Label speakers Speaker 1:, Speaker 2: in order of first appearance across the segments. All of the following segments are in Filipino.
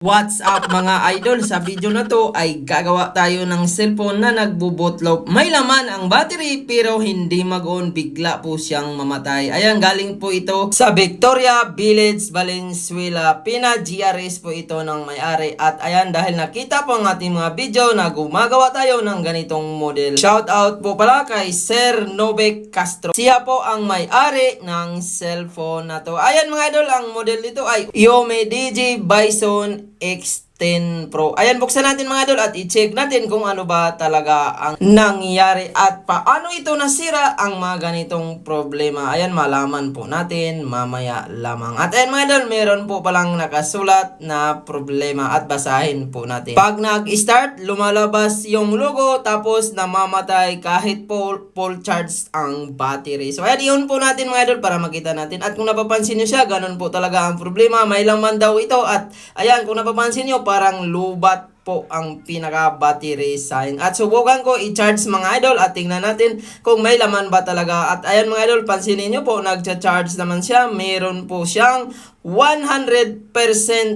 Speaker 1: What's up mga idol? Sa video na to ay gagawa tayo ng cellphone na nagbo-bootloop. May laman ang battery pero hindi mag-on, bigla po siyang mamatay. Ayan, galing po ito sa Victoria Village, Valenzuela, Pina. GRS po ito ng may-ari. At ayan, dahil nakita po ang ating mga video na gumagawa tayo ng ganitong model. Shout out po pala kay Sir Novek Castro. Siya po ang may-ari ng cellphone na to. Ayan mga idol, ang model nito ay Xiaomi DJ Bison X10 Pro. Ayan, buksan natin mga idol at i-check natin kung ano ba talaga ang nangyayari at paano ito nasira ang mga ganitong problema. Ayan, malaman po natin mamaya lamang. At ayan mga idol, meron po palang nakasulat na problema at basahin po natin. Pag nag-start, lumalabas yung logo tapos namamatay kahit full charge ang battery. So ayan, iyon po natin mga idol para makita natin. At kung napapansin nyo siya, ganun po talaga ang problema. May laman daw ito at ayan, kung napapansin nyo, parang lubat po ang pinaka-battery sign. At subukan ko i-charge mga idol at tingnan natin kung may laman ba talaga. At ayan mga idol, pansinin nyo po, nagcha-charge naman siya. Meron po siyang 100%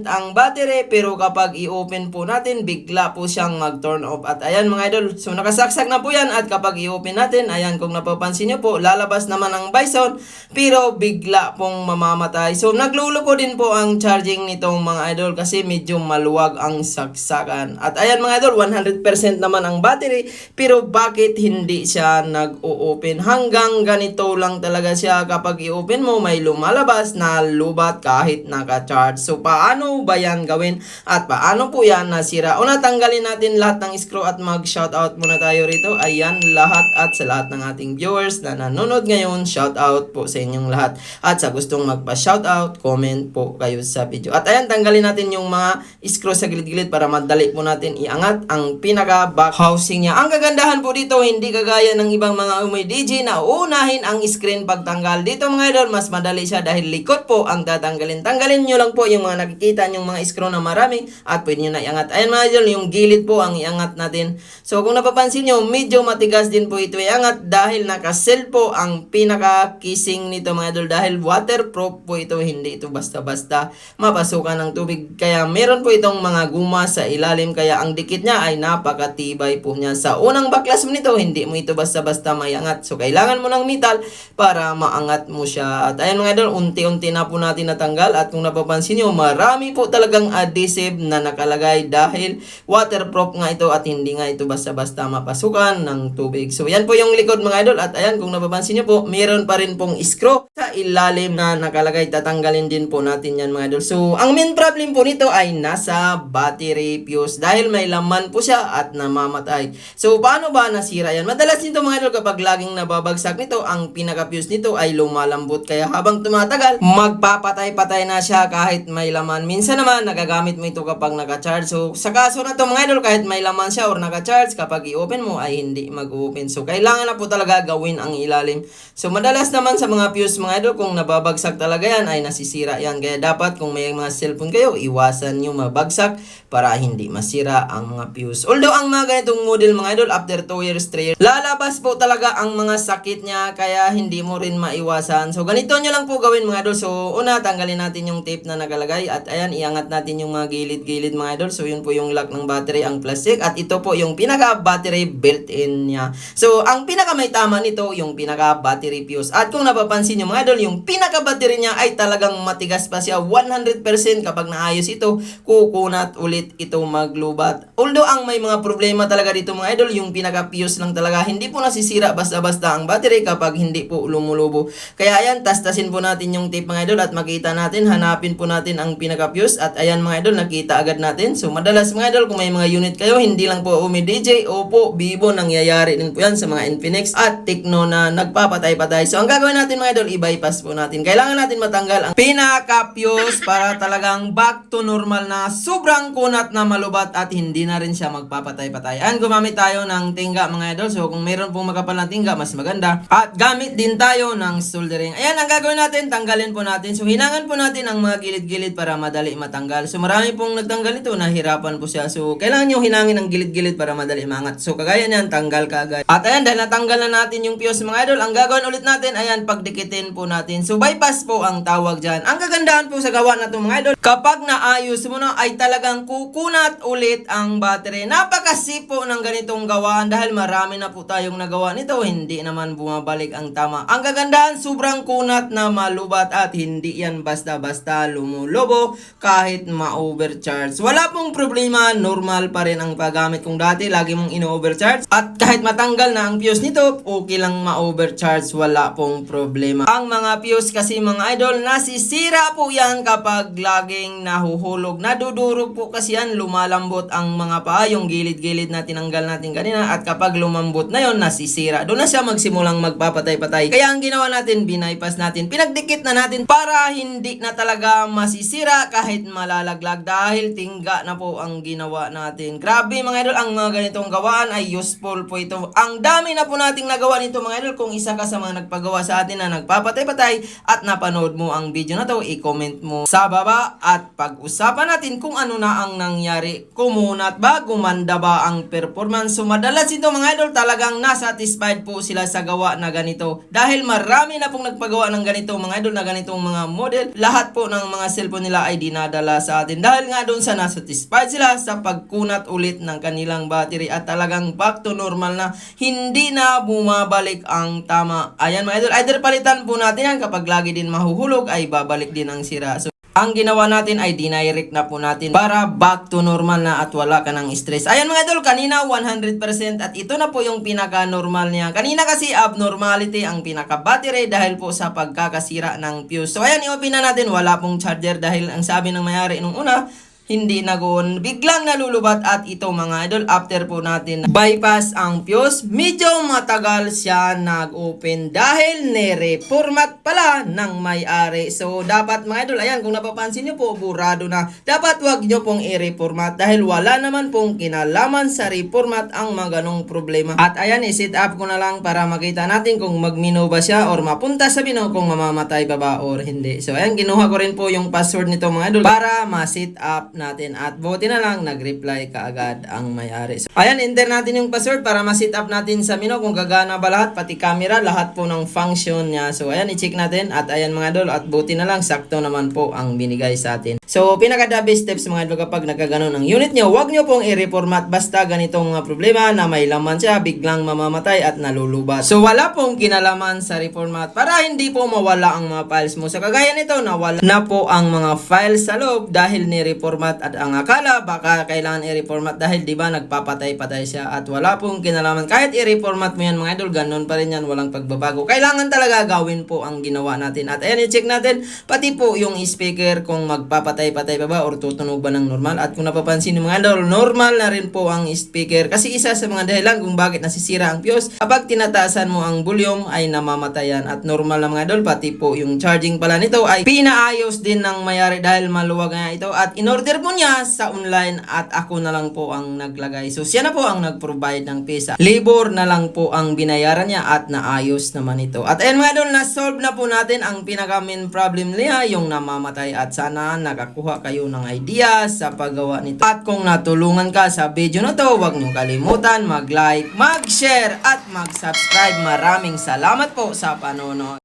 Speaker 1: ang battery pero kapag i-open po natin, bigla po siyang mag-turn off. At ayan mga idol, so nakasaksak na po yan at kapag i-open natin, ayan kung napapansin nyo po, lalabas naman ang Bison pero bigla pong mamamatay. So nagluluko din po ang charging nitong mga idol kasi medyo maluwag ang saksakan. At ayan mga idol, 100% naman ang battery pero bakit hindi siya nag-o-open? Hanggang ganito lang talaga siya, kapag i-open mo may lumalabas na lubat kahit naka-charge. So paano ba yan gawin at paano po yan nasira? Una, tanggalin natin lahat ng screw at mag-shoutout muna tayo rito. Ayan, lahat at sa lahat ng ating viewers na nanonood ngayon, shoutout po sa inyong lahat. At sa gustong magpa-shoutout, comment po kayo sa video. At ayan, tanggalin natin yung mga screw sa gilid-gilid para madali po natin iangat ang pinaka-back housing niya. Ang kagandahan po dito, hindi kagaya ng ibang mga Xiaomi DJ na uunahin ang screen pagtanggal. Dito mga idol, mas madali siya dahil likod po ang tatanggal. Tanggalin nyo lang po yung mga nakikita yung mga screw na marami at pwede nyo na iangat. Ayan mga idol, yung gilid po ang iangat natin. So kung napapansin nyo, medyo matigas din po ito iangat dahil naka-seal po ang pinaka-casing nito mga idol. Dahil waterproof po ito, hindi ito basta-basta mapasukan ng tubig. Kaya meron po itong mga guma sa ilalim kaya ang dikit niya ay napakatibay po niya. Sa unang baklas mo nito, hindi mo ito basta-basta maiangat. So kailangan mo ng metal para maangat mo siya. At ayan mga idol, unti-unti na po natin natanggal. At kung napapansin nyo, marami po talagang adhesive na nakalagay dahil waterproof nga ito at hindi nga ito basta-basta mapasukan ng tubig. So yan po yung likod mga idol. At ayan, kung napapansin nyo po, meron pa rin pong screw sa ilalim na nakalagay. Tatanggalin din po natin yan mga idol. So ang main problem po nito ay nasa battery fuse dahil may laman po siya at namamatay. So paano ba nasira yan? Madalas nito mga idol, kapag laging nababagsak nito, ang pinaka-fuse nito ay lumalambot. Kaya habang tumatagal, magpapatay-patay na siya kahit may laman. Minsan naman, nagagamit mo ito kapag naka-charge. So sa kaso na to mga idol, kahit may laman siya or naka-charge, kapag i-open mo ay hindi mag-open. So kailangan na po talaga gawin ang ilalim. So madalas naman sa mga fuse mga idol, kung nababagsak talaga yan ay nasisira yan. Kaya dapat kung may mga cellphone kayo, iwasan nyo mabagsak para hindi masira ang mga fuse. Although ang mga ganitong model mga idol, after 2 years, 3 years, lalabas po talaga ang mga sakit niya kaya hindi mo rin maiwasan. So ganito nyo lang po gawin mga idol. So una, tanggalin natin yung tape na nakalagay at ayan, iangat natin yung mga gilid-gilid mga idol. So yun po yung lock ng battery, ang plastic, at ito po yung pinaka-battery built-in niya. So ang pinaka may tama nito, yung pinaka-battery fuse. At kung napapansin nyo mga idol, yung pinaka-battery niya ay talagang matigas pa siya. 100% kapag naayos ito, kukunat ulit ito maglubat. Although ang may mga problema talaga dito mga idol, yung pinaka-fuse lang talaga. Hindi po nasisira basta-basta ang battery kapag hindi po lumulubo. Kaya ayan, tastasin po natin yung tape mga idol at makita natin, hanapin po natin ang pinaka-fuse. At ayan mga idol, nakita agad natin. So madalas mga idol, kung may mga unit kayo, hindi lang po Xiaomi DJ, Oppo, Vivo, nangyayari din po yan sa mga Infinix at Tecno na nagpapatay-patay. So ang gagawin natin mga idol, i-bypass po natin. Kailangan natin matanggal ang pinaka-fuse para talagang back to normal na sobrang kunat na malubat at hindi na rin siya magpapatay-patay. And gumamit tayo ng tingga mga idol. So kung mayroon pong makapal na tingga, mas maganda. At gamit din tayo ng soldering. Ayan, ang gagawin natin, tanggalin po natin. So hinangan po po natin ang mga gilid-gilid para madali matanggal. So marami pong nagtanggal nito, nahirapan po siya. So kailangan nyo hinangin ang gilid-gilid para madali mangat. So kagaya niyan, tanggal kaagad. At ayan, dahil natanggal na natin yung fuse mga idol, ang gagawin ulit natin, ayan, pagdikitin po natin. So bypass po ang tawag dyan. Ang kagandahan po sa gawa na ito mga idol, kapag naayos mo na ay talagang kukunat ulit ang battery. Napakasipo ng ganitong gawaan dahil marami na po tayong nagawa nito, hindi naman bumabalik ang tama. Ang kagandahan, sobrang kunat na malubat at hindi yan basta-basta lumulobo kahit ma-overcharge. Wala pong problema, normal pa rin ang paggamit kung dati lagi mong ino-overcharge at kahit matanggal na ang fuse nito, okay lang ma-overcharge, wala pong problema. Ang mga fuse kasi mga idol, nasisira po yan kapag laging nahuhulog. Nadudurog po kasi yan, lumalambot ang mga paa, yung gilid-gilid na tinanggal natin kanina at kapag lumambot na yon, nasisira. Doon na siya magsimulang magpapatay-patay. Kaya ang ginawa natin, binaypas natin, pinagdikit na natin para hindi na talaga masisira kahit malalaglag dahil tingga na po ang ginawa natin. Grabe mga idol, ang mga ganitong gawaan ay useful po ito. Ang dami na po nating nagawa nito mga idol. Kung isa ka sa mga nagpagawa sa atin na nagpapatay-patay at napanood mo ang video na to, i-comment mo sa baba at pag-usapan natin kung ano na ang nangyari. Kumunat ba, gumanda ba ang performance? So madalas ito mga idol, talagang nasatisfied po sila sa gawa na ganito dahil marami na pong nagpagawa ng ganito mga idol, na ganitong mga model. Lahat po ng mga cellphone nila ay dinadala sa atin dahil nga doon sa nasatisfied sila sa pagkunat ulit ng kanilang battery at talagang back to normal na, hindi na bumabalik ang tama. Ayan mga idol, either palitan po natin yan, kapag lagi din mahuhulog ay babalik din ang sira. So ang ginawa natin ay dinirect na po natin para back to normal na at wala ka ng stress. Ayan mga idol, kanina 100% at ito na po yung pinaka-normal niya. Kanina kasi abnormality ang pinaka-battery dahil po sa pagkakasira ng fuse. So ayan, i-open na natin, wala pong charger dahil ang sabi ng mayari nung una, hindi nagoon, biglang nalulubat. At ito mga idol, after po natin bypass ang fuse, medyo matagal siya nag-open dahil nire-format pala ng may-ari. So dapat mga idol, ayan, kung napapansin nyo po, burado na. Dapat wag nyo pong i-reformat dahil wala naman pong kinalaman sa reformat ang mga ganong problema. At ayan, i-set up ko na lang para makita natin kung magmino ba siya or mapunta sa mino, kung mamamatay pa ba or hindi. So ayan, kinuha ko rin po yung password nito mga idol para ma-set up natin at buti na lang nag-reply kaagad ang may-ari. So, ayan, enter natin yung password para ma-set up natin sa mino kung gagana ba lahat, pati camera, lahat po ng function niya. So ayan, i-check natin at ayan mga idol, at buti na lang sakto naman po ang binigay sa atin. So pinaka-the best steps mga idol kapag nagkaganon ng unit nyo, wag nyo pong i-reformat basta ganitong problema na may laman siya, biglang mamamatay at nalulubat. So wala pong kinalaman sa reformat para hindi po mawala ang mga files mo. So kagaya nito, nawala na po ang mga files sa loob dahil ni-reformat at ang akala baka kailangan i-reformat dahil di ba nagpapatay-patay siya at wala pong kinalaman. Kahit i-reformat mo yan mga idol, ganun pa rin yan, walang pagbabago. Kailangan talaga gawin po ang ginawa natin. At ayan, i-check natin pati po yung speaker kung magpapatay-patay pa ba or tutunog ba ng normal. At kung napapansin mga idol, normal na rin po ang speaker kasi isa sa mga dahilan kung bakit nasisira ang fuse, kapag tinataasan mo ang volume ay namamatayan. At normal na mga idol, pati po yung charging pala nito ay pinaayos din ng mayari dahil maluwag nga ito at in-order po niya sa online at ako na lang po ang naglagay. So siya na po ang nag-provide ng pesa. Labor na lang po ang binayaran niya at naayos naman ito. At ayan mga idol, na-solve na po natin ang pinaka-main problem niya, yung namamatay. At sana nakakuha kayo ng idea sa paggawa nito. At kung natulungan ka sa video na to, huwag niyo kalimutan mag-like, mag-share at mag-subscribe. Maraming salamat po sa panonood.